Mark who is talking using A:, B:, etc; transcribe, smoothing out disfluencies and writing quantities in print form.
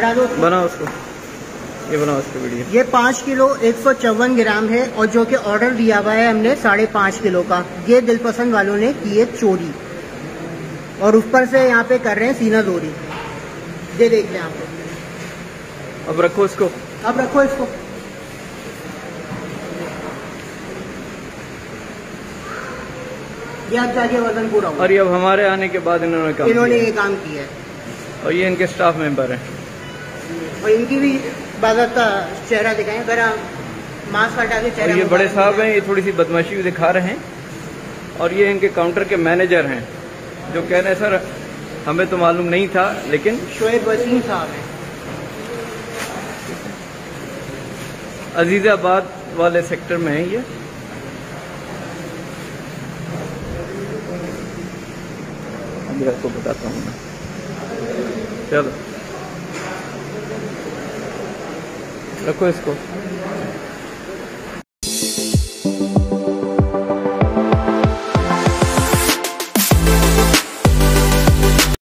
A: बढ़ा दो,
B: बनाओ उसको, ये बनाओ उसकी वीडियो।
A: ये 5 किलो 154 ग्राम है और जो कि ऑर्डर दिया हुआ है हमने 5.5 किलो का। ये दिलपसंद वालों ने की है चोरी और ऊपर से यहाँ पे कर रहे हैं सीना जोरी। ये देख लें आप।
B: अब रखो इसको,
A: अब रखो इसको। ये अब जाके वजन पूरा हुआ।
B: और ये अब हमारे आने के बाद इन्होंने
A: ये काम किया है
B: और ये इनके स्टाफ मेंबर हैं
A: और इनकी भी बाज़ाब्ता चेहरा दिखाएं, अगर मास्क हटा के चेहरा।
B: और ये बड़े साहब हैं, ये थोड़ी सी बदमाशी भी दिखा रहे हैं और ये इनके काउंटर के मैनेजर हैं जो कह रहे हैं सर हमें तो मालूम नहीं था, लेकिन
A: शोएब वसीम साहब हैं,
B: अजीजाबाद वाले सेक्टर में है ये। अभी आपको बताता हूँ मैं। चलो रखो इसको।